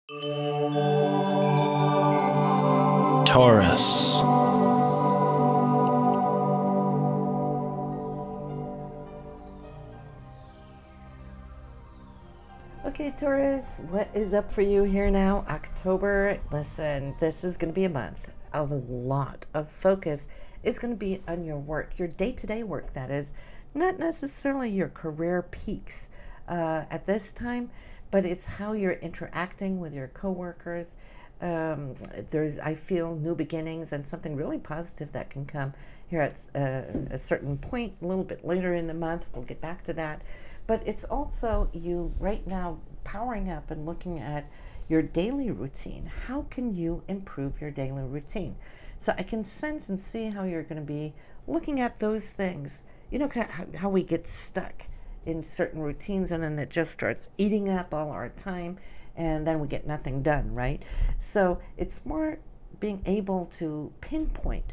Taurus. Okay, Taurus, what is up for you here now? October. Listen, this is going to be a month of a lot of focus. It's going to be on your work, your day-to-day work, that is, not necessarily your career peaks at this time, but it's how you're interacting with your coworkers. I feel new beginnings and something really positive that can come here at a certain point, a little bit later in the month. We'll get back to that. But it's also you right now powering up and looking at your daily routine. How can you improve your daily routine? So I can sense and see how you're going to be looking at those things. You know, how we get stuck in certain routines and then it just starts eating up all our time and then we get nothing done, right? So it's more being able to pinpoint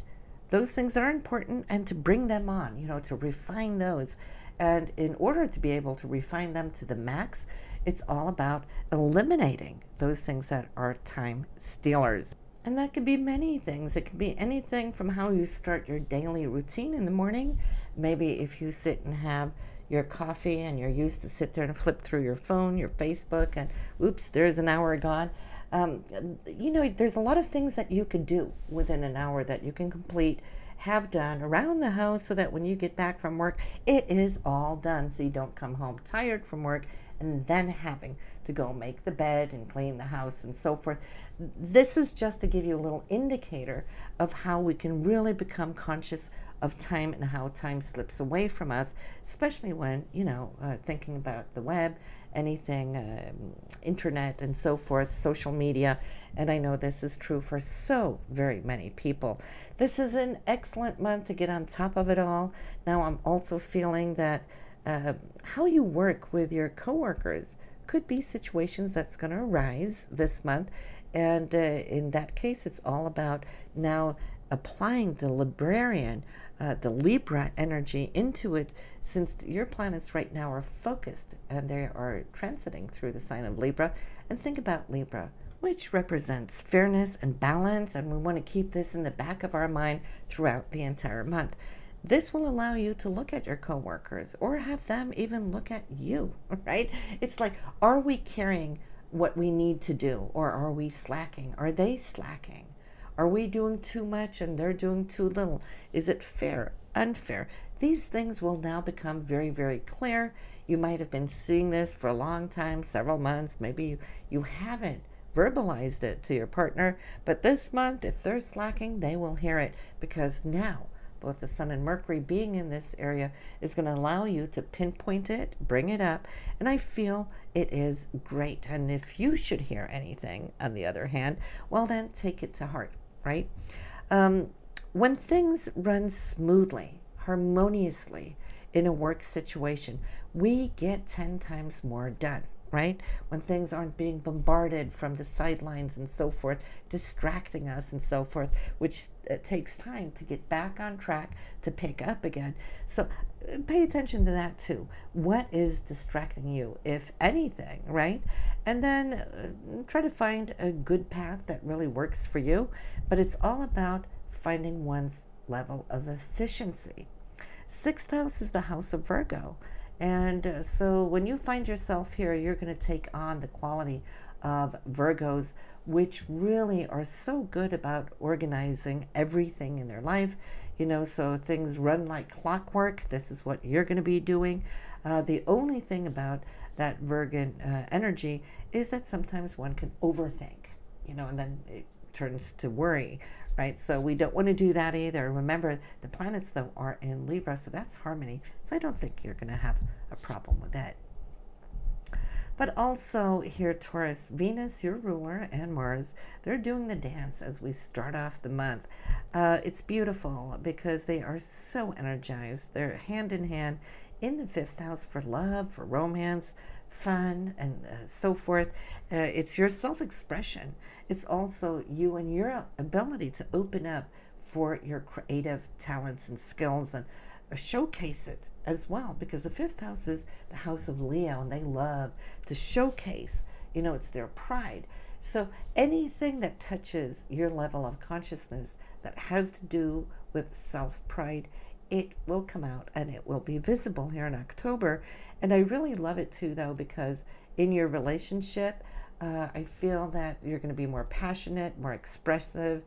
those things that are important and to bring them on, you know, to refine those. And in order to be able to refine them to the max, it's all about eliminating those things that are time stealers. And that could be many things. It could be anything from how you start your daily routine in the morning. Maybe if you sit and have your coffee and you're used to sit there and flip through your phone, your Facebook, and oops, there's an hour gone. You know, there's a lot of things that you could do within an hour that you can complete, have done around the house so that when you get back from work, it is all done. So you don't come home tired from work and then having to go make the bed and clean the house and so forth. This is just to give you a little indicator of how we can really become conscious of time and how time slips away from us, especially when, you know, thinking about the web, anything, internet and so forth, social media. And I know this is true for so very many people. This is an excellent month to get on top of it all. Now I'm also feeling that how you work with your coworkers could be situations that's going to arise this month. And in that case, it's all about now applying the Librarian, the Libra energy into it, since your planets right now are focused and they are transiting through the sign of Libra. And think about Libra, which represents fairness and balance, and we want to keep this in the back of our mind throughout the entire month. This will allow you to look at your coworkers or have them even look at you, right? It's like, are we carrying what we need to do, or are we slacking? Are they slacking? Are we doing too much and they're doing too little? Is it fair, unfair? These things will now become very, very clear. You might have been seeing this for a long time, several months. Maybe you haven't verbalized it to your partner, but this month, if they're slacking, they will hear it, because now both the Sun and Mercury being in this area is going to allow you to pinpoint it, bring it up, and I feel it is great. And if you should hear anything, on the other hand, well then take it to heart, right? When things run smoothly, harmoniously in a work situation, we get 10 times more done, right? When things aren't being bombarded from the sidelines and so forth, distracting us and so forth, which takes time to get back on track, to pick up again. So pay attention to that too. What is distracting you, if anything, right? And then try to find a good path that really works for you. But it's all about finding one's level of efficiency. Sixth house is the house of Virgo. And so when you find yourself here, you're going to take on the quality of Virgos, which really are so good about organizing everything in their life. You know, so things run like clockwork. This is what you're going to be doing. The only thing about that Virgo energy is that sometimes one can overthink, you know, and then it turns to worry, right? So we don't want to do that either. Remember, the planets, though, are in Libra, so that's harmony. So I don't think you're going to have a problem with that. But also here, Taurus, Venus, your ruler, and Mars, they're doing the dance as we start off the month. It's beautiful because they are so energized. They're hand in hand in the fifth house for love, for romance, fun, and so forth. It's your self-expression. It's also you and your ability to open up for your creative talents and skills and showcase it as well, because the fifth house is the house of Leo, and they love to showcase, you know, it's their pride. So anything that touches your level of consciousness that has to do with self-pride, it will come out and it will be visible here in October. And I really love it too, though, because in your relationship, I feel that you're going to be more passionate, more expressive,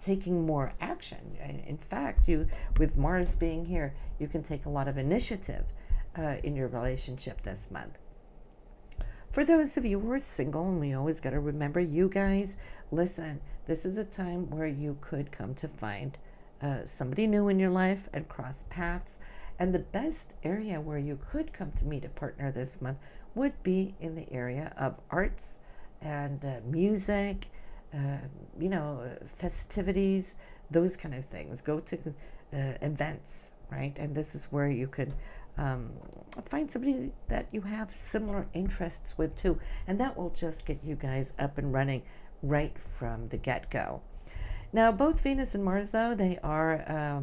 taking more action. In fact, you, with Mars being here, you can take a lot of initiative in your relationship this month. For those of you who are single, and we always got to remember, you guys, listen, this is a time where you could come to find somebody new in your life and cross paths. And the best area where you could come to meet a partner this month would be in the area of arts and music, festivities, those kind of things. Go to events, right? And this is where you could find somebody that you have similar interests with too. And that will just get you guys up and running right from the get-go. Now, both Venus and Mars, though, they are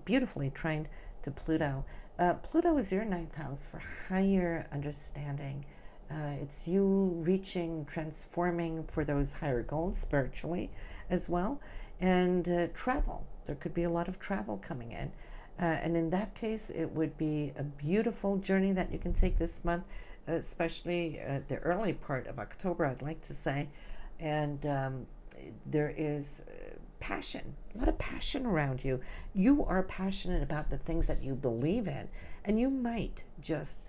beautifully trained to Pluto. Pluto is your ninth house for higher understanding. It's you reaching, transforming for those higher goals spiritually as well. And travel. There could be a lot of travel coming in. And in that case, it would be a beautiful journey that you can take this month, especially the early part of October, I'd like to say. And there is passion, a lot of passion around you. You are passionate about the things that you believe in, and you might just,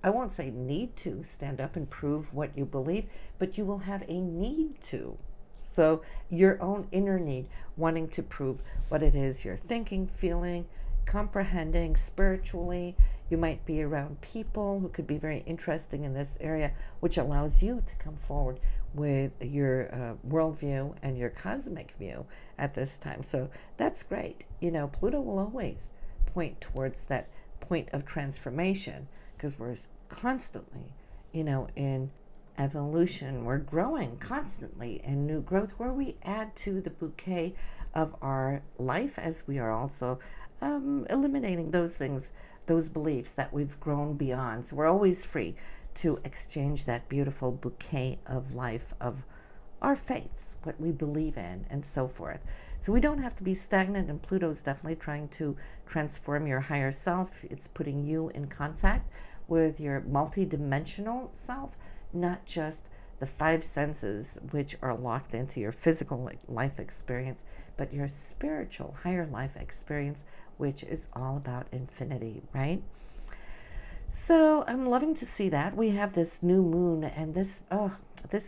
I won't say need to stand up and prove what you believe, but you will have a need to. So your own inner need, wanting to prove what it is you're thinking, feeling, comprehending spiritually. You might be around people who could be very interesting in this area, which allows you to come forward with your worldview and your cosmic view at this time. So that's great. Pluto will always point towards that point of transformation, because we're constantly, in evolution. We're growing constantly in new growth, where we add to the bouquet of our life, as we are also eliminating those things, those beliefs that we've grown beyond. So we're always free to exchange that beautiful bouquet of life, of our faiths, what we believe in, and so forth. So we don't have to be stagnant, and Pluto's definitely trying to transform your higher self. It's putting you in contact with your multidimensional self, not just the five senses, which are locked into your physical life experience, but your spiritual higher life experience, which is all about infinity, right? So I'm loving to see that. We have this new moon, and this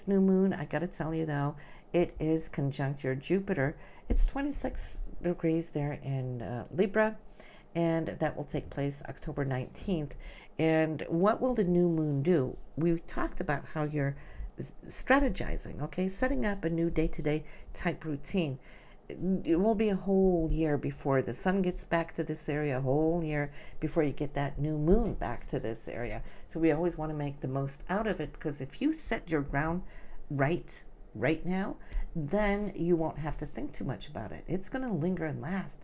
new moon, I got to tell you though, it is conjunct your Jupiter. It's 26 degrees there in Libra, and that will take place October 19th. And what will the new moon do? We talked about how you're strategizing, okay, setting up a new day-to-day type routine. It will be a whole year before the sun gets back to this area, a whole year before you get that new moon back to this area. So we always want to make the most out of it, because if you set your ground right now, then you won't have to think too much about it. It's going to linger and last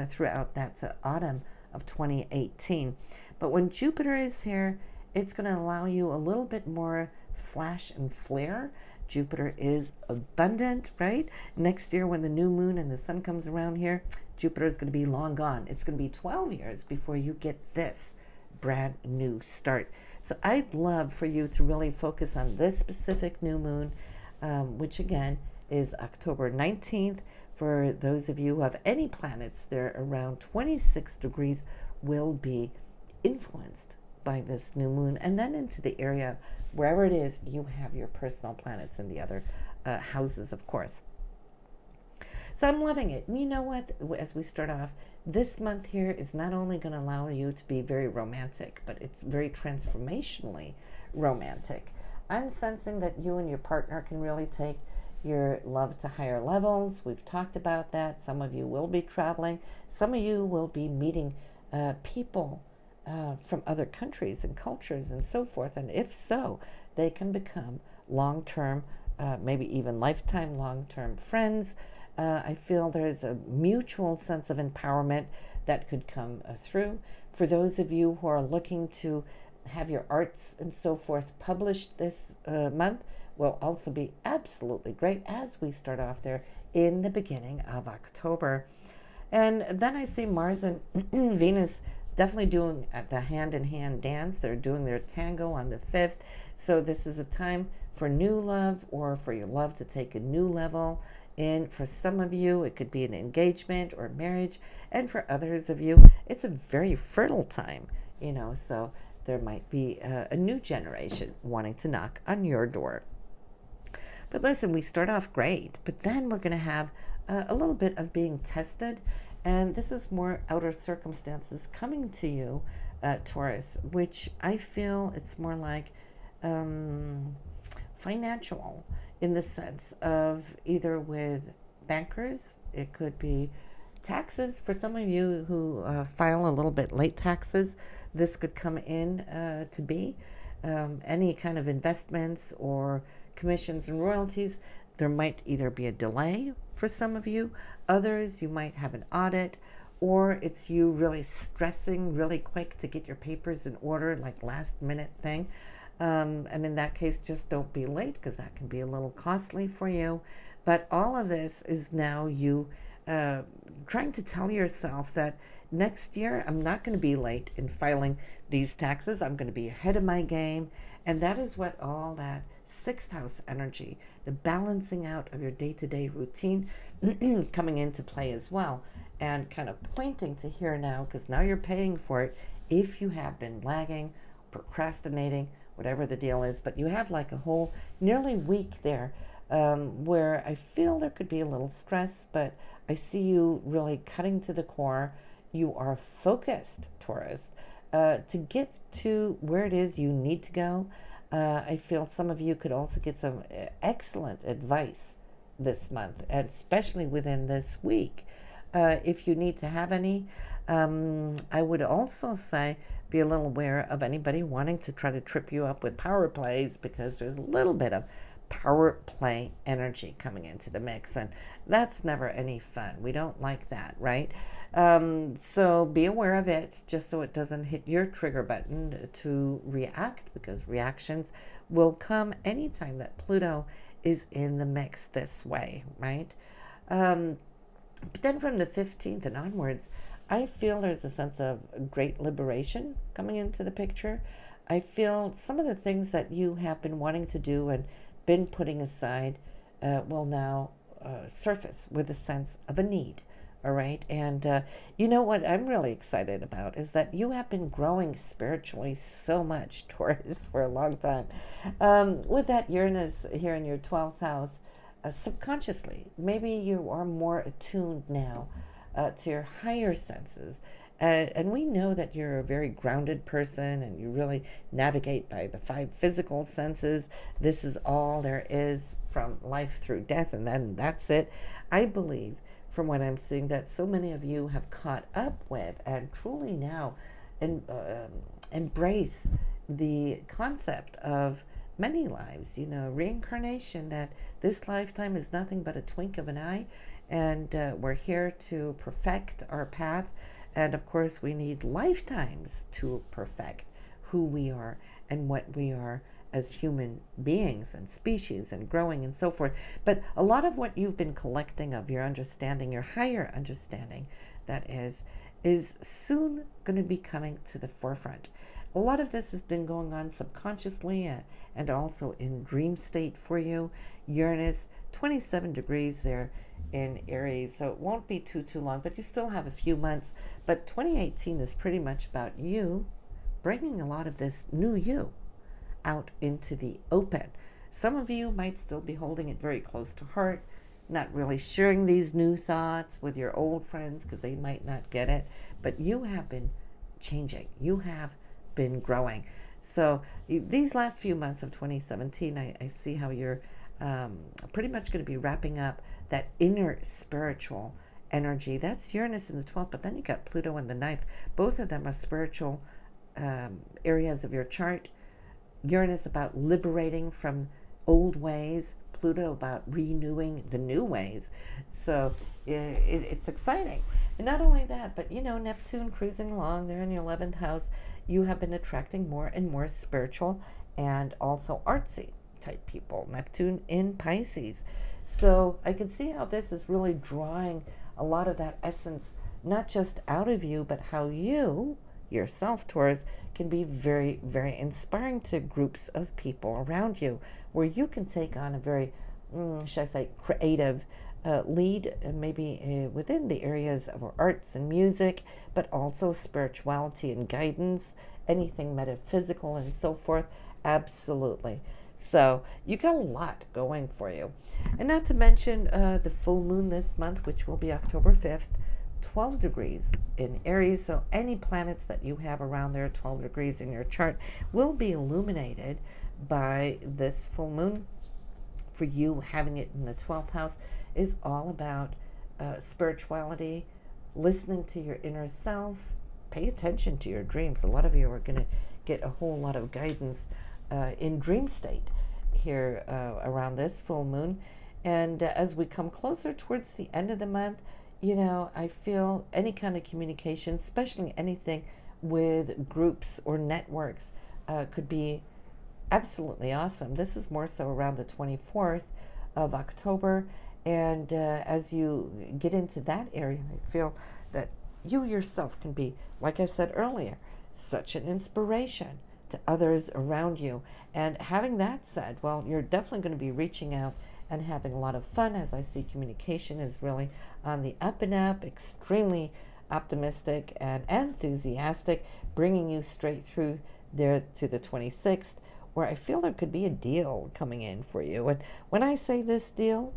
throughout that autumn of 2018. But when Jupiter is here, it's going to allow you a little bit more flash and flare. Jupiter is abundant, right? Next year, when the new moon and the sun comes around here, Jupiter is going to be long gone. It's going to be 12 years before you get this brand new start. So I'd love for you to really focus on this specific new moon, which again is October 19th. For those of you who have any planets, they're around 26 degrees, will be influenced by this new moon, and then into the area wherever it is you have your personal planets in the other houses, of course. So I'm loving it. And you know what? As we start off, this month here is not only going to allow you to be very romantic, but it's very transformationally romantic. I'm sensing that you and your partner can really take your love to higher levels. We've talked about that. Some of you will be traveling. Some of you will be meeting people from other countries and cultures and so forth. And if so, they can become long-term, maybe even lifetime long-term friends. I feel there's a mutual sense of empowerment that could come through. For those of you who are looking to have your arts and so forth published this month, will also be absolutely great as we start off there in the beginning of October. And then I see Mars and Venus definitely doing the hand-in-hand dance. They're doing their tango on the 5th. So this is a time for new love, or for your love to take a new level. And for some of you, it could be an engagement or marriage. And for others of you, it's a very fertile time, so there might be a new generation wanting to knock on your door. But listen, we start off great, but then we're going to have a little bit of being tested. And this is more outer circumstances coming to you, Taurus, which I feel it's more like financial, in the sense of either with bankers, it could be taxes. For some of you who file a little bit late taxes, this could come in to be any kind of investments or commissions and royalties. There might either be a delay for some of you, others you might have an audit, or it's you really stressing really quick to get your papers in order, like last minute thing. And in that case, just don't be late, because that can be a little costly for you. But all of this is now you trying to tell yourself that next year I'm not going to be late in filing these taxes. I'm going to be ahead of my game. And that is what all that 6th house energy, the balancing out of your day-to-day routine coming into play as well, and kind of pointing to here now, because now you're paying for it if you have been lagging, procrastinating, whatever the deal is. But you have like a whole nearly week there where I feel there could be a little stress, but I see you really cutting to the core. You are focused, Taurus, to get to where it is you need to go. I feel some of you could also get some excellent advice this month, and especially within this week. If you need to have any, I would also say be a little aware of anybody wanting to try to trip you up with power plays, because there's a little bit of power play energy coming into the mix, and that's never any fun. We don't like that, right? So be aware of it, just so it doesn't hit your trigger button to react, because reactions will come anytime that Pluto is in the mix this way, right? But then from the 15th and onwards, I feel there's a sense of great liberation coming into the picture. I feel some of the things that you have been wanting to do and been putting aside will now surface with a sense of a need. All right. And you know what I'm really excited about is that you have been growing spiritually so much, Taurus, for a long time. With that Uranus here in your 12th house, subconsciously, maybe you are more attuned now to your higher senses. And we know that you're a very grounded person, and you really navigate by the 5 physical senses. This is all there is from life through death, and then that's it. I believe, from what I'm seeing, that so many of you have caught up with and truly now embrace the concept of many lives, reincarnation, that this lifetime is nothing but a twink of an eye, and we're here to perfect our path. And of course, we need lifetimes to perfect who we are and what we are as human beings and species, and growing and so forth. But a lot of what you've been collecting of your understanding, your higher understanding, that is soon going to be coming to the forefront. A lot of this has been going on subconsciously and also in dream state for you. Uranus, 27 degrees there in Aries, so it won't be too long, but you still have a few months. But 2018 is pretty much about you bringing a lot of this new you out into the open. Some of you might still be holding it very close to heart, not really sharing these new thoughts with your old friends because they might not get it, but you have been changing. You have been growing. So these last few months of 2017, I see how you're pretty much going to be wrapping up that inner spiritual energy. That's Uranus in the 12th, but then you got Pluto in the 9th. Both of them are spiritual areas of your chart. Uranus about liberating from old ways, Pluto about renewing the new ways. So it's exciting. And not only that, but Neptune cruising along there in your 11th house, you have been attracting more and more spiritual and also artsy type people. Neptune in Pisces. So I can see how this is really drawing a lot of that essence, not just out of you, but how you yourself, Taurus, can be very, very inspiring to groups of people around you, where you can take on a very, should I say, creative lead, maybe within the areas of arts and music, but also spirituality and guidance, anything metaphysical and so forth. Absolutely. So you got a lot going for you. And not to mention the full moon this month, which will be October 5th, 12 degrees in Aries. So any planets that you have around there, 12 degrees in your chart, will be illuminated by this full moon. For you, having it in the 12th house is all about spirituality, listening to your inner self. Pay attention to your dreams. A lot of you are going to get a whole lot of guidance in dream state here around this full moon. And as we come closer towards the end of the month, you know, I feel any kind of communication, especially anything with groups or networks, could be absolutely awesome. This is more so around the 24th of October. And as you get into that area, I feel that you yourself can be, like I said earlier, such an inspiration to others around you. And having that said, well, you're definitely going to be reaching out and having a lot of fun, as I see communication is really on the up and up, extremely optimistic and enthusiastic, bringing you straight through there to the 26th, where I feel there could be a deal coming in for you. And when I say this deal,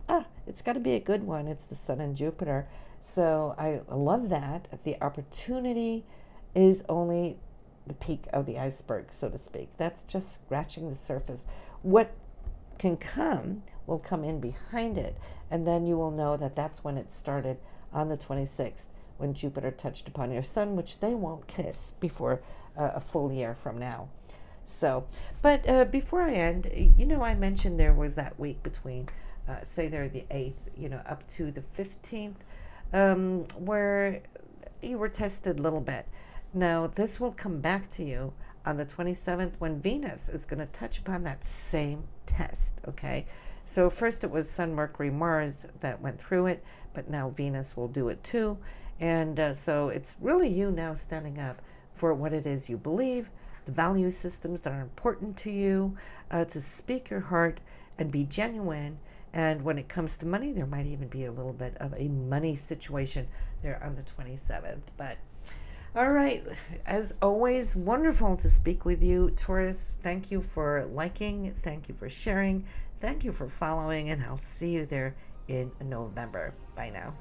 it's got to be a good one. It's the Sun and Jupiter. So I love that. The opportunity is only the peak of the iceberg, so to speak. That's just scratching the surface. What can come will come in behind it, and then you will know that that's when it started on the 26th, when Jupiter touched upon your Sun, which they won't kiss before a full year from now. So, but before I end, you know, I mentioned there was that week between, say there the 8th, you know, up to the 15th, where you were tested a little bit. Now, this will come back to you on the 27th, when Venus is going to touch upon that same test, okay? So first it was Sun, Mercury, Mars that went through it, but now Venus will do it too. And so it's really you now standing up for what it is you believe, the value systems that are important to you, to speak your heart and be genuine. And when it comes to money, there might even be a little bit of a money situation there on the 27th. But all right, as always, wonderful to speak with you, Taurus. Thank you for liking, thank you for sharing, thank you for following, and I'll see you there in November. Bye now.